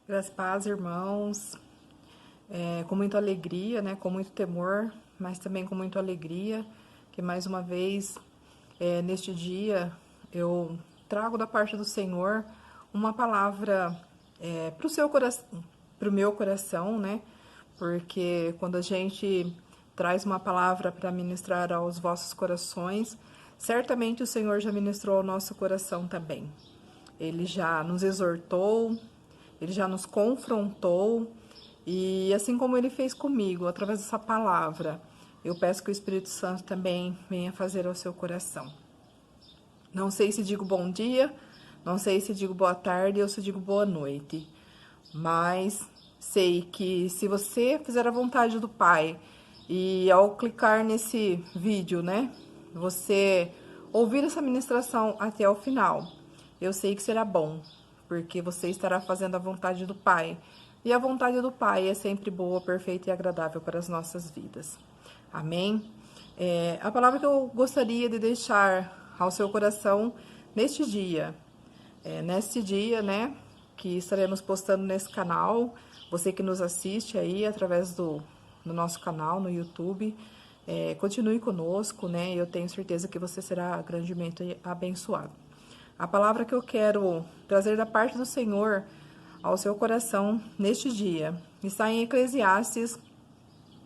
Graças a paz, irmãos, com muita alegria, né, com muito temor, mas também com muita alegria, que mais uma vez, neste dia, eu trago da parte do Senhor uma palavra para o seu coração, para o meu coração, né, porque quando a gente traz uma palavra para ministrar aos vossos corações, certamente o Senhor já ministrou ao nosso coração também. Ele já nos exortou, ele já nos confrontou e assim como ele fez comigo, através dessa palavra, eu peço que o Espírito Santo também venha fazer ao seu coração. Não sei se digo bom dia, não sei se digo boa tarde ou se digo boa noite, mas sei que se você fizer a vontade do Pai e ao clicar nesse vídeo, né, você ouvir essa ministração até o final, eu sei que será bom, porque você estará fazendo a vontade do Pai. E a vontade do Pai é sempre boa, perfeita e agradável para as nossas vidas. Amém? A palavra que eu gostaria de deixar ao seu coração neste dia, né, que estaremos postando nesse canal, você que nos assiste aí através do nosso canal no YouTube, continue conosco, né, eu tenho certeza que você será grandemente abençoado. A palavra que eu quero trazer da parte do Senhor ao seu coração neste dia está em Eclesiastes,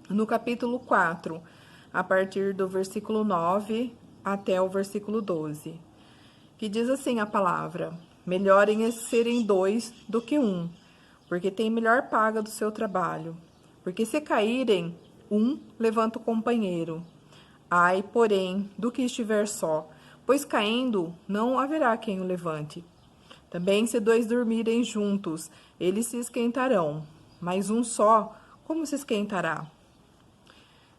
no capítulo 4, a partir do versículo 9 até o versículo 12, que diz assim a palavra: melhorem é serem dois do que um, porque tem melhor paga do seu trabalho. Porque se caírem, um levanta o companheiro. Ai, porém, do que estiver só, pois caindo não haverá quem o levante. Também se dois dormirem juntos, eles se esquentarão, mas um só, como se esquentará?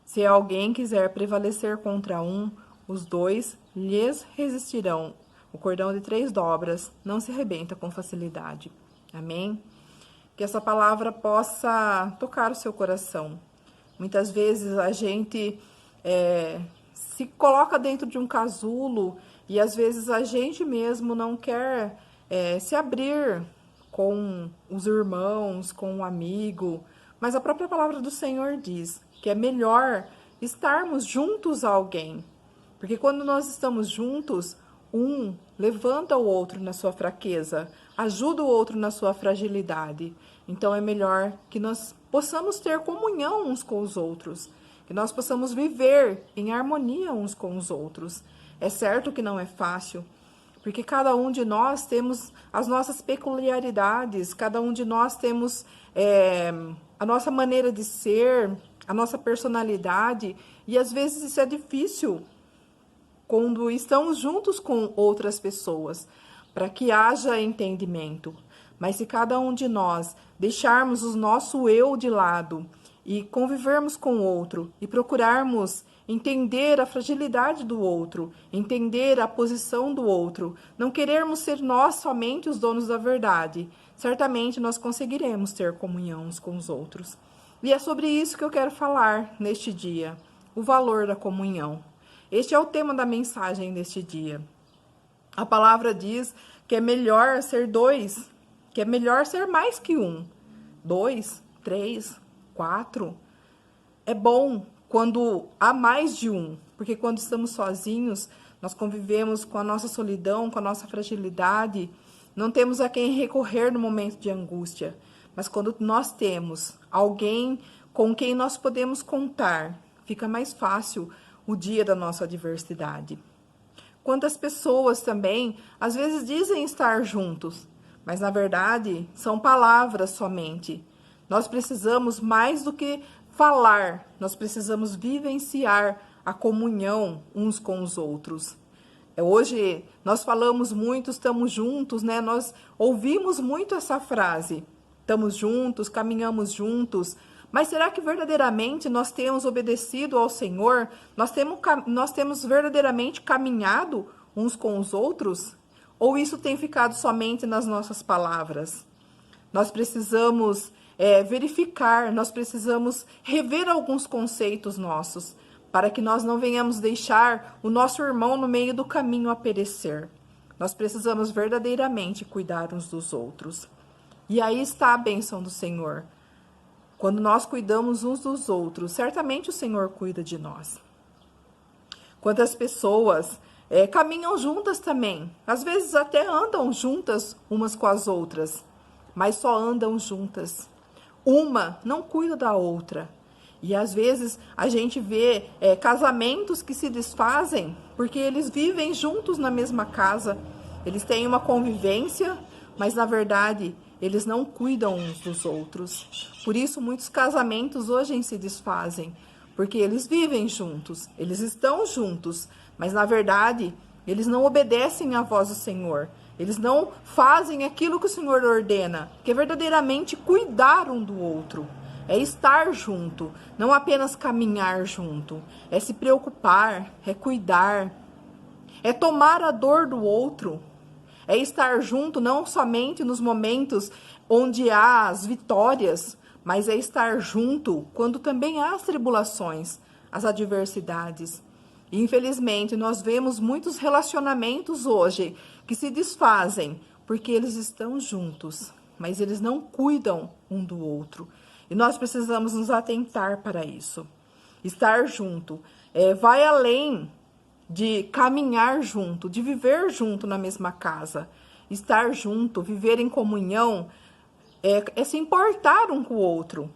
Se alguém quiser prevalecer contra um, os dois lhes resistirão. O cordão de 3 dobras não se arrebenta com facilidade. Amém? Que essa palavra possa tocar o seu coração. Muitas vezes a gente se coloca dentro de um casulo e às vezes a gente mesmo não quer se abrir com os irmãos, com um amigo, mas a própria palavra do Senhor diz que é melhor estarmos juntos a alguém, porque quando nós estamos juntos, um levanta o outro na sua fraqueza, ajuda o outro na sua fragilidade. Então é melhor que nós possamos ter comunhão uns com os outros, que nós possamos viver em harmonia uns com os outros. É certo que não é fácil, porque cada um de nós temos as nossas peculiaridades, cada um de nós temos a nossa maneira de ser, a nossa personalidade, e às vezes isso é difícil quando estamos juntos com outras pessoas, para que haja entendimento. Mas se cada um de nós deixarmos o nosso eu de lado e convivermos com o outro e procurarmos entender a fragilidade do outro, entender a posição do outro, não querermos ser nós somente os donos da verdade, certamente nós conseguiremos ter comunhão uns com os outros. E é sobre isso que eu quero falar neste dia, o valor da comunhão. Este é o tema da mensagem deste dia. A palavra diz que é melhor ser dois, que é melhor ser mais que um. 2, 3, 4. É bom quando há mais de um, porque quando estamos sozinhos, nós convivemos com a nossa solidão, com a nossa fragilidade, não temos a quem recorrer no momento de angústia. Mas quando nós temos alguém com quem nós podemos contar, fica mais fácil o dia da nossa adversidade. Quantas pessoas também, às vezes dizem estar juntos, mas na verdade são palavras somente. Nós precisamos mais do que falar, nós precisamos vivenciar a comunhão uns com os outros. Hoje nós falamos muito, estamos juntos, né? Nós ouvimos muito essa frase, estamos juntos, caminhamos juntos. Mas será que verdadeiramente nós temos obedecido ao Senhor? Nós temos verdadeiramente caminhado uns com os outros? Ou isso tem ficado somente nas nossas palavras? Nós precisamos verificar, nós precisamos rever alguns conceitos nossos, para que nós não venhamos deixar o nosso irmão no meio do caminho a perecer. Nós precisamos verdadeiramente cuidar uns dos outros. E aí está a bênção do Senhor. Quando nós cuidamos uns dos outros, certamente o Senhor cuida de nós. Quantas pessoas caminham juntas também, às vezes até andam juntas umas com as outras, mas só andam juntas. Uma não cuida da outra. E às vezes a gente vê casamentos que se desfazem porque eles vivem juntos na mesma casa. Eles têm uma convivência, mas na verdade eles não cuidam uns dos outros. Por isso muitos casamentos hoje se desfazem, porque eles vivem juntos, eles estão juntos, mas na verdade eles não obedecem à voz do Senhor. Eles não fazem aquilo que o Senhor ordena, que é verdadeiramente cuidar um do outro. É estar junto, não apenas caminhar junto. É se preocupar, é cuidar, é tomar a dor do outro. É estar junto não somente nos momentos onde há as vitórias, mas é estar junto quando também há as tribulações, as adversidades. E, infelizmente, nós vemos muitos relacionamentos hoje que se desfazem porque eles estão juntos, mas eles não cuidam um do outro. E nós precisamos nos atentar para isso. Estar junto vai além de caminhar junto, de viver junto na mesma casa. Estar junto, viver em comunhão, é se importar um com o outro.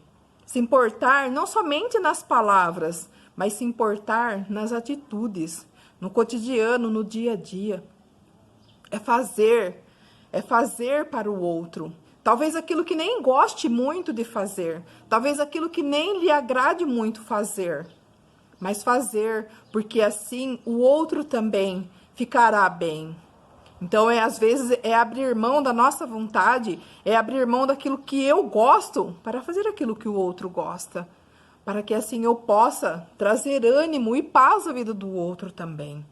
Se importar não somente nas palavras, mas se importar nas atitudes, no cotidiano, no dia a dia. É fazer para o outro. Talvez aquilo que nem goste muito de fazer, talvez aquilo que nem lhe agrade muito fazer, mas fazer, porque assim o outro também ficará bem. Então, às vezes, abrir mão da nossa vontade, abrir mão daquilo que eu gosto para fazer aquilo que o outro gosta, para que assim eu possa trazer ânimo e paz à vida do outro também.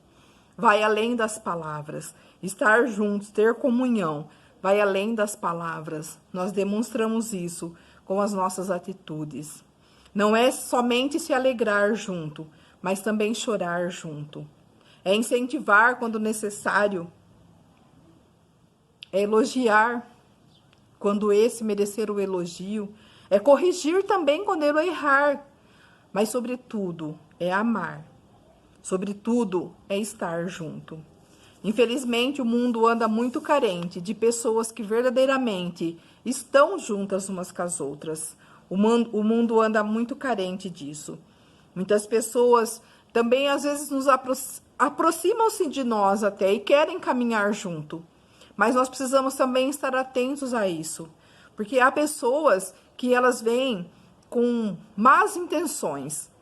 Vai além das palavras. Estar juntos, ter comunhão, vai além das palavras. Nós demonstramos isso com as nossas atitudes. Não é somente se alegrar junto, mas também chorar junto. É incentivar quando necessário. É elogiar quando esse merecer o elogio. É corrigir também quando ele errar. Mas, sobretudo, é amar. Sobretudo, é estar junto. Infelizmente, o mundo anda muito carente de pessoas que verdadeiramente estão juntas umas com as outras. O mundo anda muito carente disso. Muitas pessoas também, às vezes, nos aproximam-se de nós até e querem caminhar junto. Mas nós precisamos também estar atentos a isso. Porque há pessoas que elas vêm com más intenções.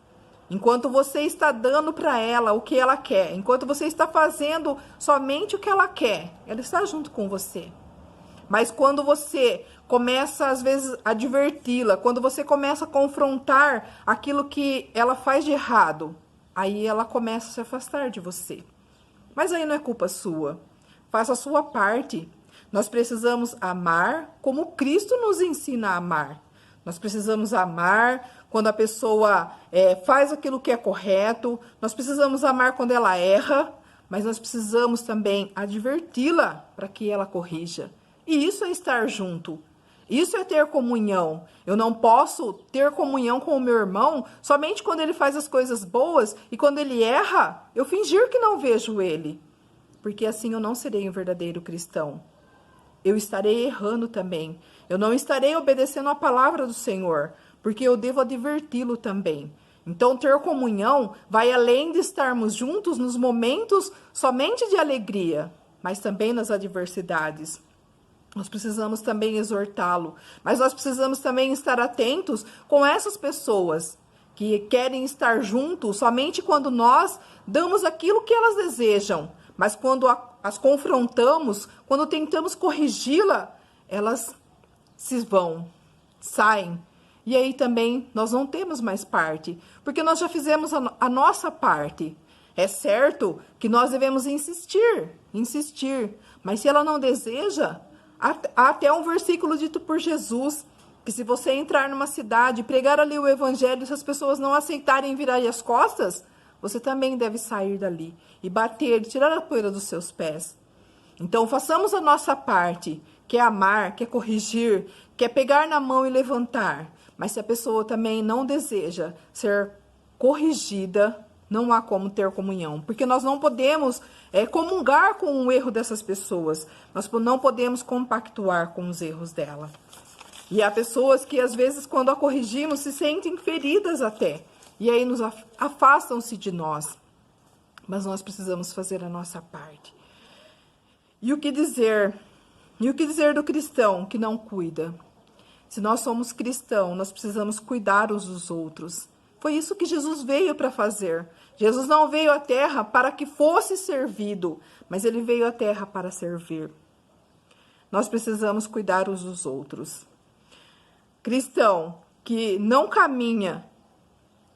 Enquanto você está dando para ela o que ela quer, enquanto você está fazendo somente o que ela quer, ela está junto com você. Mas quando você começa, às vezes, a adverti-la, quando você começa a confrontar aquilo que ela faz de errado, aí ela começa a se afastar de você. Mas aí não é culpa sua. Faça a sua parte. Nós precisamos amar como Cristo nos ensina a amar. Nós precisamos amar quando a pessoa faz aquilo que é correto. Nós precisamos amar quando ela erra, mas nós precisamos também adverti-la para que ela corrija. E isso é estar junto. Isso é ter comunhão. Eu não posso ter comunhão com o meu irmão somente quando ele faz as coisas boas e quando ele erra, eu fingir que não vejo ele. Porque assim eu não serei um verdadeiro cristão. Eu estarei errando também. Eu não estarei obedecendo a palavra do Senhor, porque eu devo adverti-lo também. Então, ter comunhão vai além de estarmos juntos nos momentos somente de alegria, mas também nas adversidades. Nós precisamos também exortá-lo, mas nós precisamos também estar atentos com essas pessoas que querem estar juntos somente quando nós damos aquilo que elas desejam, mas quando as confrontamos, quando tentamos corrigi-la, elas se vão, saem. E aí também nós não temos mais parte, porque nós já fizemos a nossa parte. É certo que nós devemos insistir, mas se ela não deseja, há até um versículo dito por Jesus, que se você entrar numa cidade, pregar ali o evangelho, se as pessoas não aceitarem virar as costas, você também deve sair dali e bater, tirar a poeira dos seus pés. Então, façamos a nossa parte, quer amar, quer corrigir, quer pegar na mão e levantar. Mas se a pessoa também não deseja ser corrigida, não há como ter comunhão. Porque nós não podemos comungar com o erro dessas pessoas. Nós não podemos compactuar com os erros dela. E há pessoas que, às vezes, quando a corrigimos, se sentem feridas até. E aí nos afastam-se de nós. Mas nós precisamos fazer a nossa parte. E o que dizer? E o que dizer do cristão que não cuida? Se nós somos cristãos, nós precisamos cuidar uns dos outros. Foi isso que Jesus veio para fazer. Jesus não veio à terra para que fosse servido, mas ele veio à terra para servir. Nós precisamos cuidar uns dos outros. Cristão que não caminha,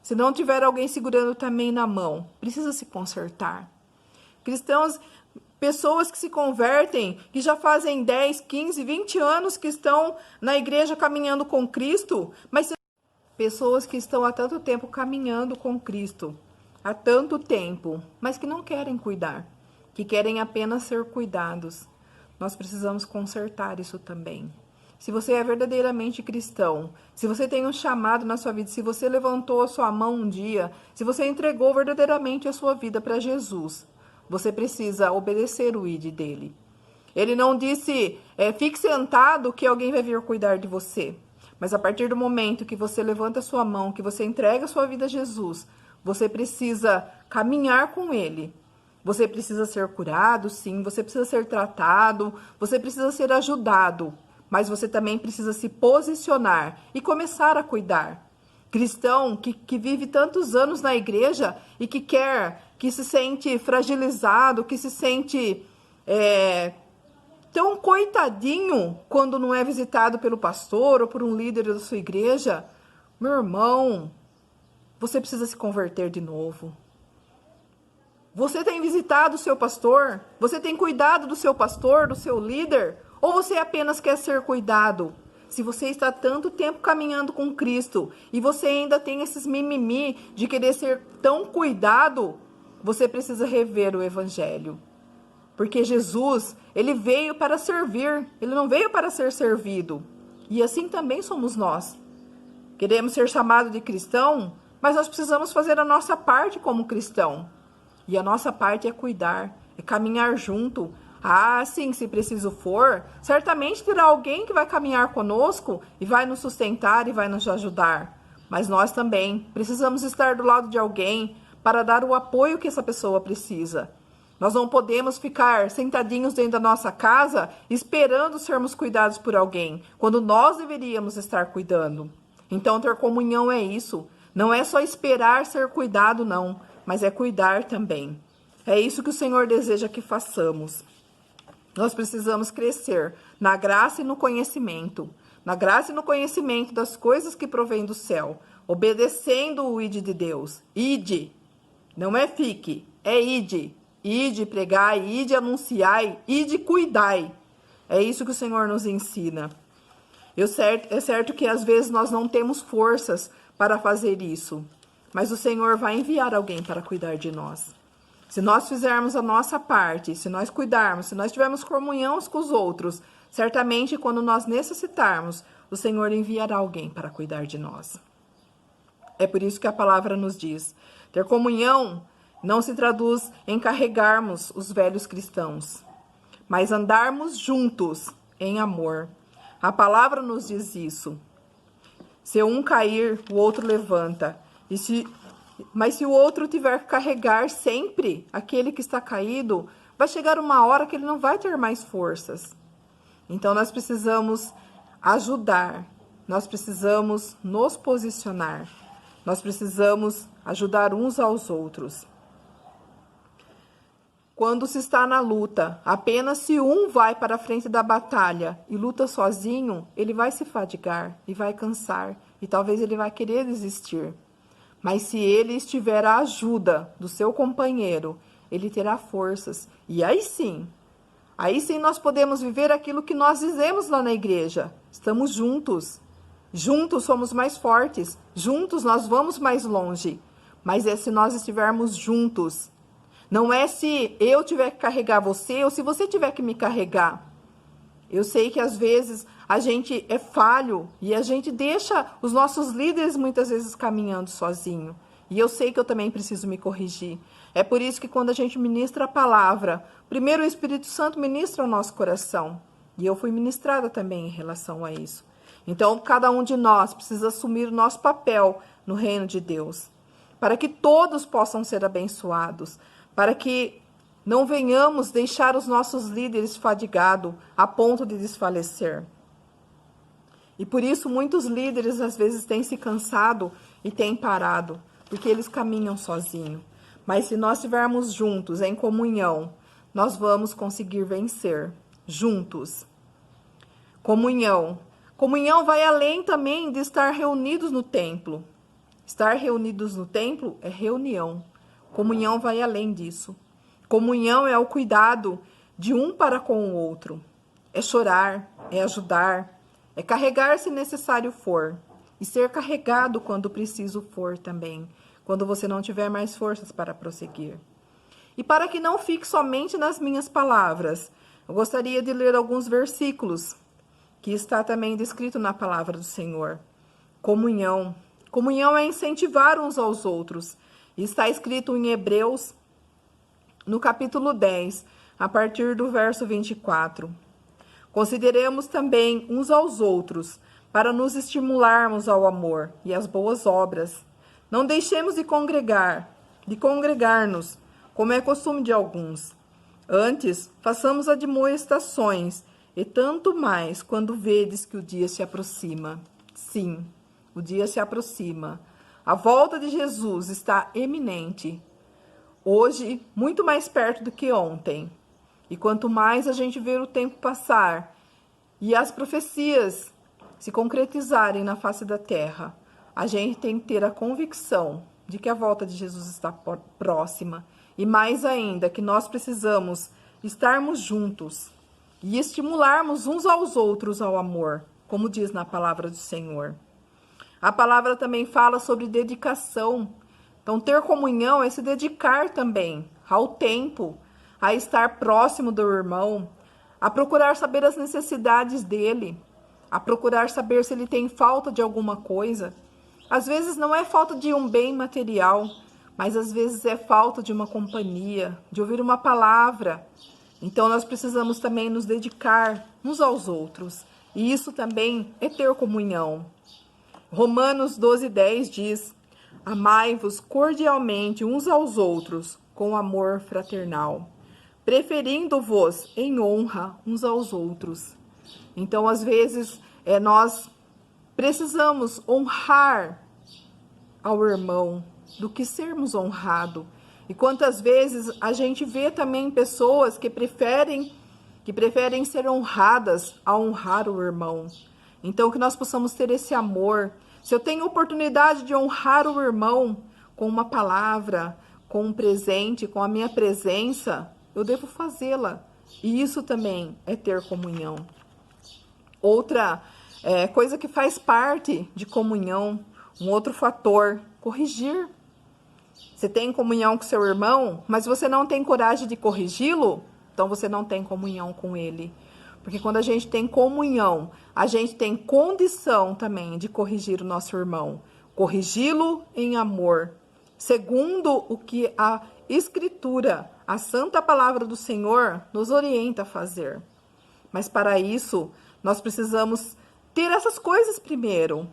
se não tiver alguém segurando também na mão, precisa se consertar. Cristãos, pessoas que se convertem, que já fazem 10, 15, 20 anos que estão na igreja caminhando com Cristo, mas pessoas que estão há tanto tempo caminhando com Cristo, há tanto tempo, mas que não querem cuidar, que querem apenas ser cuidados. Nós precisamos consertar isso também. Se você é verdadeiramente cristão, se você tem um chamado na sua vida, se você levantou a sua mão um dia, se você entregou verdadeiramente a sua vida para Jesus, você precisa obedecer o ID dele. Ele não disse, fique sentado que alguém vai vir cuidar de você. Mas a partir do momento que você levanta a sua mão, que você entrega a sua vida a Jesus, você precisa caminhar com ele. Você precisa ser curado, sim, você precisa ser tratado, você precisa ser ajudado. Mas você também precisa se posicionar e começar a cuidar. Cristão que vive tantos anos na igreja e que se sente fragilizado, que se sente tão coitadinho quando não é visitado pelo pastor ou por um líder da sua igreja. Meu irmão, você precisa se converter de novo. Você tem visitado o seu pastor? Você tem cuidado do seu pastor, do seu líder? Ou você apenas quer ser cuidado? Se você está tanto tempo caminhando com Cristo e você ainda tem esses mimimi de querer ser tão cuidado, você precisa rever o evangelho. Porque Jesus, ele veio para servir, ele não veio para ser servido. E assim também somos nós. Queremos ser chamados de cristão, mas nós precisamos fazer a nossa parte como cristão. E a nossa parte é cuidar, é caminhar junto. Ah, sim, se preciso for, certamente terá alguém que vai caminhar conosco e vai nos sustentar e vai nos ajudar. Mas nós também precisamos estar do lado de alguém para dar o apoio que essa pessoa precisa. Nós não podemos ficar sentadinhos dentro da nossa casa esperando sermos cuidados por alguém, quando nós deveríamos estar cuidando. Então, ter comunhão é isso. Não é só esperar ser cuidado, não, mas é cuidar também. É isso que o Senhor deseja que façamos. Nós precisamos crescer na graça e no conhecimento. Na graça e no conhecimento das coisas que provêm do céu. Obedecendo o ide de Deus. Ide. Não é fique. É ide. Ide pregai, ide anunciai, ide cuidai. É isso que o Senhor nos ensina. É certo que às vezes nós não temos forças para fazer isso. Mas o Senhor vai enviar alguém para cuidar de nós. Se nós fizermos a nossa parte, se nós cuidarmos, se nós tivermos comunhão com os outros, certamente quando nós necessitarmos, o Senhor enviará alguém para cuidar de nós. É por isso que a palavra nos diz, ter comunhão não se traduz em carregarmos os velhos cristãos, mas andarmos juntos em amor. A palavra nos diz isso. Se um cair, o outro levanta. Mas se o outro tiver que carregar sempre aquele que está caído, vai chegar uma hora que ele não vai ter mais forças. Então nós precisamos ajudar, nós precisamos nos posicionar, nós precisamos ajudar uns aos outros. Quando se está na luta, apenas se um vai para a frente da batalha e luta sozinho, ele vai se fadigar e vai cansar e talvez ele vai querer desistir. Mas se ele estiver à ajuda do seu companheiro, ele terá forças. E aí sim nós podemos viver aquilo que nós dizemos lá na igreja. Estamos juntos. Juntos somos mais fortes. Juntos nós vamos mais longe. Mas é se nós estivermos juntos. Não é se eu tiver que carregar você ou se você tiver que me carregar. Eu sei que às vezes a gente é falho e a gente deixa os nossos líderes muitas vezes caminhando sozinho. E eu sei que eu também preciso me corrigir. É por isso que quando a gente ministra a palavra, primeiro o Espírito Santo ministra o nosso coração. E eu fui ministrada também em relação a isso. Então, cada um de nós precisa assumir o nosso papel no reino de Deus, para que todos possam ser abençoados, para que não venhamos deixar os nossos líderes fadigados a ponto de desfalecer. E por isso muitos líderes às vezes têm se cansado e têm parado, porque eles caminham sozinhos. Mas se nós estivermos juntos, em comunhão, nós vamos conseguir vencer, juntos. Comunhão. Comunhão vai além também de estar reunidos no templo. Estar reunidos no templo é reunião. Comunhão vai além disso. Comunhão é o cuidado de um para com o outro. É chorar, é ajudar, é carregar se necessário for. E ser carregado quando preciso for também, quando você não tiver mais forças para prosseguir. E para que não fique somente nas minhas palavras, eu gostaria de ler alguns versículos que está também descrito na palavra do Senhor. Comunhão. Comunhão é incentivar uns aos outros. E está escrito em Hebreus, no capítulo 10, a partir do verso 24. Consideremos também uns aos outros, para nos estimularmos ao amor e às boas obras. Não deixemos de congregar-nos, como é costume de alguns. Antes, façamos admoestações, e tanto mais quando vedes que o dia se aproxima. Sim, o dia se aproxima. A volta de Jesus está iminente. Hoje, muito mais perto do que ontem. E quanto mais a gente ver o tempo passar e as profecias se concretizarem na face da terra, a gente tem que ter a convicção de que a volta de Jesus está próxima. E mais ainda, que nós precisamos estarmos juntos e estimularmos uns aos outros ao amor, como diz na palavra do Senhor. A palavra também fala sobre dedicação. Então, ter comunhão é se dedicar também ao tempo, a estar próximo do irmão, a procurar saber as necessidades dele, a procurar saber se ele tem falta de alguma coisa. Às vezes não é falta de um bem material, mas às vezes é falta de uma companhia, de ouvir uma palavra. Então, nós precisamos também nos dedicar uns aos outros. E isso também é ter comunhão. Romanos 12:10 diz: amai-vos cordialmente uns aos outros com amor fraternal, preferindo-vos em honra uns aos outros. Então, às vezes, nós precisamos honrar ao irmão do que sermos honrados. E quantas vezes a gente vê também pessoas que preferem ser honradas a honrar o irmão. Então, que nós possamos ter esse amor. Se eu tenho oportunidade de honrar o irmão com uma palavra, com um presente, com a minha presença, eu devo fazê-la. E isso também é ter comunhão. Outra coisa que faz parte de comunhão, um outro fator, corrigir. Você tem comunhão com seu irmão, mas você não tem coragem de corrigi-lo, então você não tem comunhão com ele. Porque quando a gente tem comunhão, a gente tem condição também de corrigir o nosso irmão. Corrigi-lo em amor, segundo o que a Escritura, a santa palavra do Senhor, nos orienta a fazer. Mas para isso, nós precisamos ter essas coisas primeiro.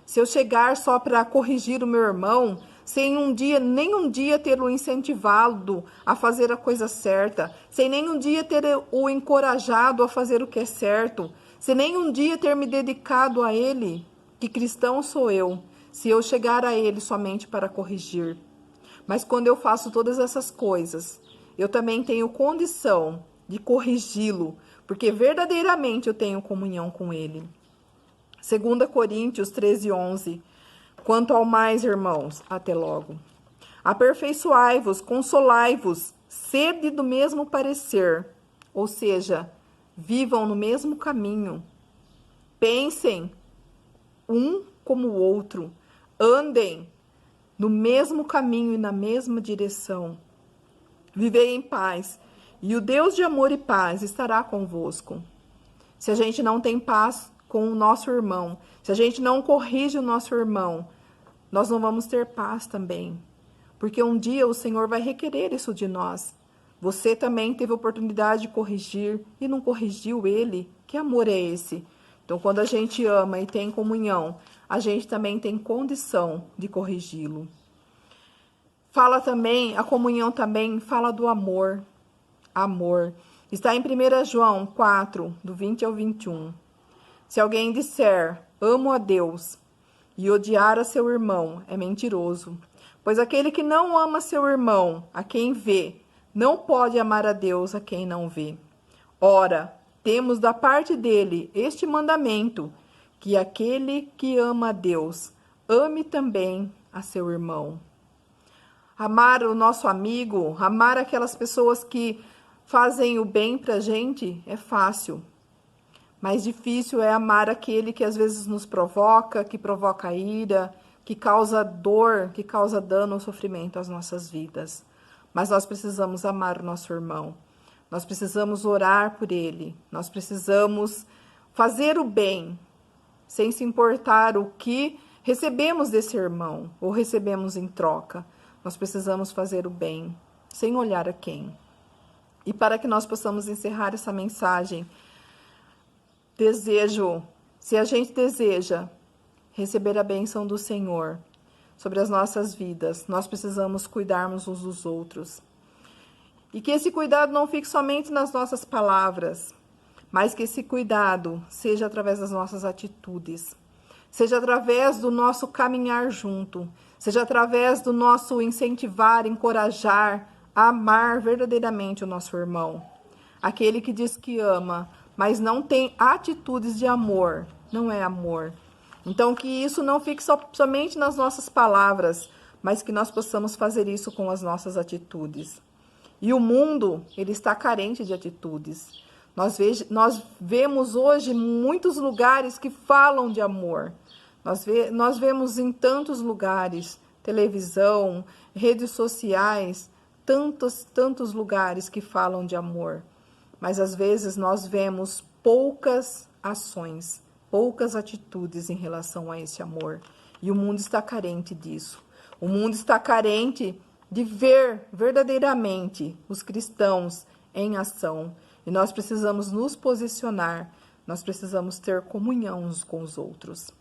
Se eu chegar só para corrigir o meu irmão, sem nem um dia ter o incentivado a fazer a coisa certa, sem nem um dia ter o encorajado a fazer o que é certo, sem nem um dia ter me dedicado a ele, que cristão sou eu, se eu chegar a ele somente para corrigir. Mas quando eu faço todas essas coisas, eu também tenho condição de corrigi-lo, porque verdadeiramente eu tenho comunhão com ele. 2 Coríntios 13:11. Quanto ao mais, irmãos, até logo. Aperfeiçoai-vos, consolai-vos, sede do mesmo parecer, ou seja, vivam no mesmo caminho. Pensem um como o outro, andem no mesmo caminho e na mesma direção. Vivei em paz, e o Deus de amor e paz estará convosco. se a gente não tem paz com o nosso irmão, se a gente não corrige o nosso irmão, nós não vamos ter paz também. Porque um dia o Senhor vai requerer isso de nós. Você também teve a oportunidade de corrigir e não corrigiu ele. Que amor é esse? Então, quando a gente ama e tem comunhão, a gente também tem condição de corrigi-lo. Fala também, a comunhão também fala do amor. Amor. Está em 1 João 4, do 20 ao 21. Se alguém disser, amo a Deus, e odiar a seu irmão, é mentiroso. Pois aquele que não ama seu irmão, a quem vê, não pode amar a Deus a quem não vê. Ora, temos da parte dele este mandamento, que aquele que ama a Deus, ame também a seu irmão. Amar o nosso amigo, amar aquelas pessoas que fazem o bem pra gente, é fácil. Mais difícil é amar aquele que às vezes nos provoca, que provoca ira, que causa dor, que causa dano ou sofrimento às nossas vidas. Mas nós precisamos amar o nosso irmão. Nós precisamos orar por ele. Nós precisamos fazer o bem, sem se importar o que recebemos desse irmão ou recebemos em troca. Nós precisamos fazer o bem, sem olhar a quem. E para que nós possamos encerrar essa mensagem, se a gente deseja receber a bênção do Senhor sobre as nossas vidas, nós precisamos cuidarmos uns dos outros. E que esse cuidado não fique somente nas nossas palavras, mas que esse cuidado seja através das nossas atitudes, seja através do nosso caminhar junto, seja através do nosso incentivar, encorajar, amar verdadeiramente o nosso irmão. Aquele que diz que ama, mas não tem atitudes de amor, não é amor. Então, que isso não fique somente nas nossas palavras, mas que nós possamos fazer isso com as nossas atitudes. E o mundo, ele está carente de atitudes. Nós vemos hoje muitos lugares que falam de amor. Nós vemos em tantos lugares, televisão, redes sociais, tantos lugares que falam de amor. Mas às vezes nós vemos poucas ações, poucas atitudes em relação a esse amor. E o mundo está carente disso. O mundo está carente de ver verdadeiramente os cristãos em ação. E nós precisamos nos posicionar, nós precisamos ter comunhão uns com os outros.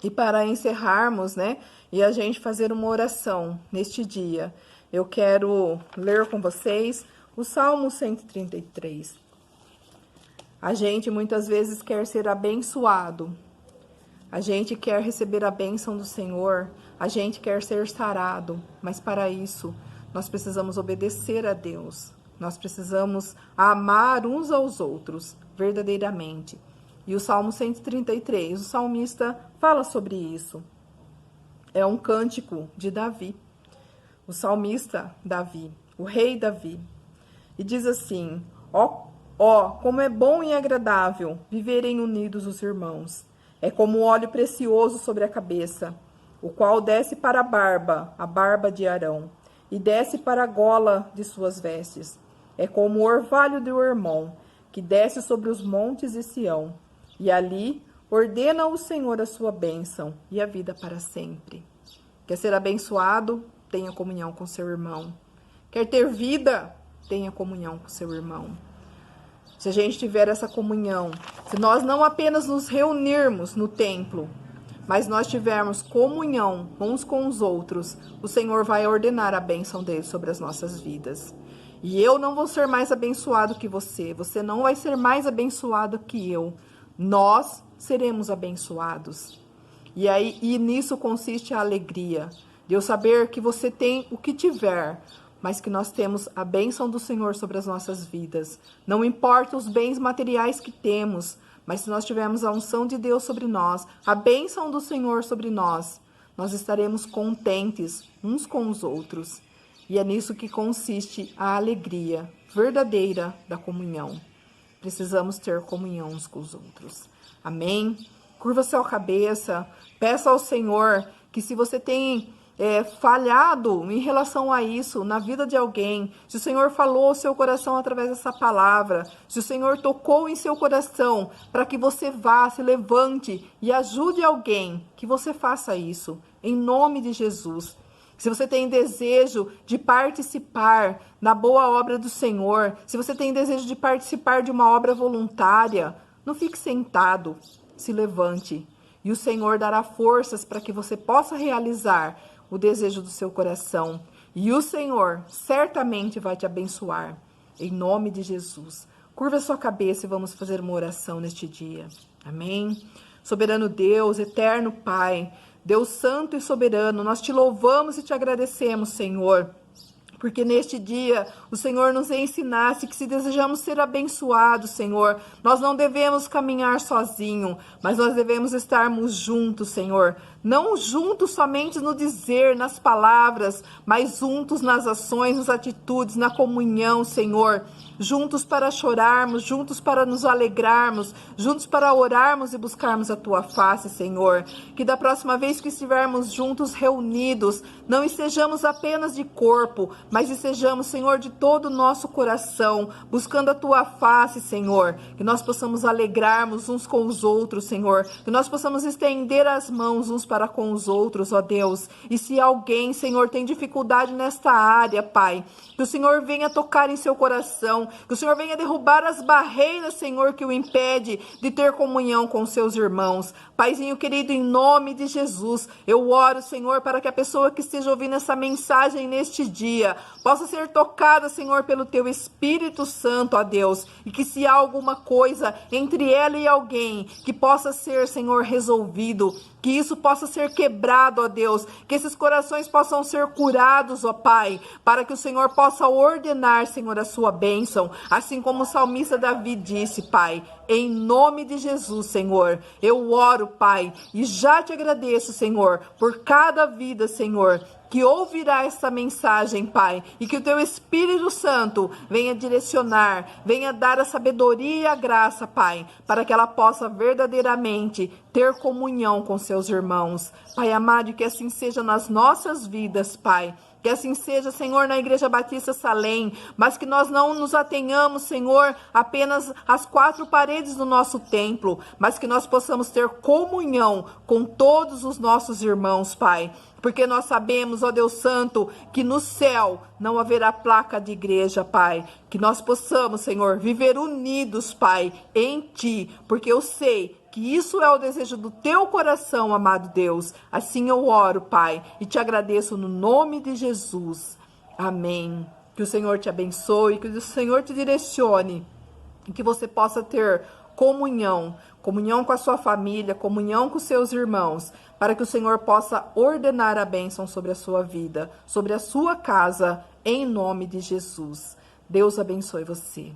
E para encerrarmos, e a gente fazer uma oração neste dia, eu quero ler com vocês o Salmo 133. A gente muitas vezes quer ser abençoado. A gente quer receber a bênção do Senhor. A gente quer ser sarado. Mas para isso, nós precisamos obedecer a Deus. Nós precisamos amar uns aos outros verdadeiramente. E o Salmo 133, o salmista fala sobre isso. É um cântico de Davi. O salmista Davi, o rei Davi. E diz assim, ó, como é bom e agradável viverem unidos os irmãos. É como óleo precioso sobre a cabeça, o qual desce para a barba de Arão, e desce para a gola de suas vestes. É como o orvalho do irmão, que desce sobre os montes de Sião. E ali ordena o Senhor a sua bênção e a vida para sempre. Quer ser abençoado? Tenha comunhão com seu irmão. Quer ter vida? Tenha comunhão com seu irmão. Se a gente tiver essa comunhão, se nós não apenas nos reunirmos no templo, mas nós tivermos comunhão uns com os outros, o Senhor vai ordenar a bênção dele sobre as nossas vidas. E eu não vou ser mais abençoado que você, você não vai ser mais abençoado que eu. Nós seremos abençoados. E nisso consiste a alegria, de eu saber que você tem o que tiver, mas que nós temos a bênção do Senhor sobre as nossas vidas. Não importa os bens materiais que temos, mas se nós tivermos a unção de Deus sobre nós, a bênção do Senhor sobre nós, nós estaremos contentes uns com os outros. E é nisso que consiste a alegria verdadeira da comunhão. Precisamos ter comunhão uns com os outros. Amém? Curva sua cabeça, peça ao Senhor que se você tem falhado em relação a isso na vida de alguém, se o Senhor falou ao seu coração através dessa palavra, se o Senhor tocou em seu coração para que você vá, se levante e ajude alguém, que você faça isso, em nome de Jesus. Se você tem desejo de participar na boa obra do Senhor, se você tem desejo de participar de uma obra voluntária, não fique sentado, se levante. E o Senhor dará forças para que você possa realizar o desejo do seu coração. E o Senhor certamente vai te abençoar. Em nome de Jesus. Curva a sua cabeça e vamos fazer uma oração neste dia. Amém? Soberano Deus, eterno Pai, Deus santo e soberano, nós te louvamos e te agradecemos, Senhor. Porque neste dia o Senhor nos ensinasse que se desejamos ser abençoados, Senhor, nós não devemos caminhar sozinho, mas nós devemos estarmos juntos, Senhor. Não juntos somente no dizer, nas palavras, mas juntos nas ações, nas atitudes, na comunhão, Senhor. Juntos para chorarmos, juntos para nos alegrarmos, juntos para orarmos e buscarmos a Tua face, Senhor. Que da próxima vez que estivermos juntos, reunidos, não estejamos apenas de corpo, mas estejamos, Senhor, de todo o nosso coração, buscando a Tua face, Senhor. Que nós possamos alegrarmos uns com os outros, Senhor. Que nós possamos estender as mãos uns para com os outros, ó Deus. E se alguém, Senhor, tem dificuldade nesta área, Pai, que o Senhor venha tocar em seu coração, que o Senhor venha derrubar as barreiras, Senhor, que o impede de ter comunhão com seus irmãos. Paizinho querido, em nome de Jesus, eu oro, Senhor, para que a pessoa que esteja ouvindo essa mensagem neste dia possa ser tocada, Senhor, pelo Teu Espírito Santo, ó Deus, e que se há alguma coisa entre ela e alguém que possa ser, Senhor, resolvido, que isso possa ser quebrado, ó Deus, que esses corações possam ser curados, ó Pai, para que o Senhor possa ordenar, Senhor, a sua bênção, assim como o salmista Davi disse, Pai, em nome de Jesus, Senhor, eu oro, Pai, e já te agradeço, Senhor, por cada vida, Senhor, que ouvirá essa mensagem, Pai, e que o Teu Espírito Santo venha direcionar, venha dar a sabedoria e a graça, Pai, para que ela possa verdadeiramente ter comunhão com seus irmãos. Pai amado, que assim seja nas nossas vidas, Pai. Que assim seja, Senhor, na Igreja Batista Salém, mas que nós não nos atenhamos, Senhor, apenas às quatro paredes do nosso templo, mas que nós possamos ter comunhão com todos os nossos irmãos, Pai. Porque nós sabemos, ó Deus Santo, que no céu não haverá placa de igreja, Pai. Que nós possamos, Senhor, viver unidos, Pai, em Ti, porque eu sei que isso é o desejo do Teu coração, amado Deus. Assim eu oro, Pai, e te agradeço no nome de Jesus. Amém. Que o Senhor te abençoe, que o Senhor te direcione, e que você possa ter comunhão com a sua família, comunhão com seus irmãos, para que o Senhor possa ordenar a bênção sobre a sua vida, sobre a sua casa, em nome de Jesus. Deus abençoe você.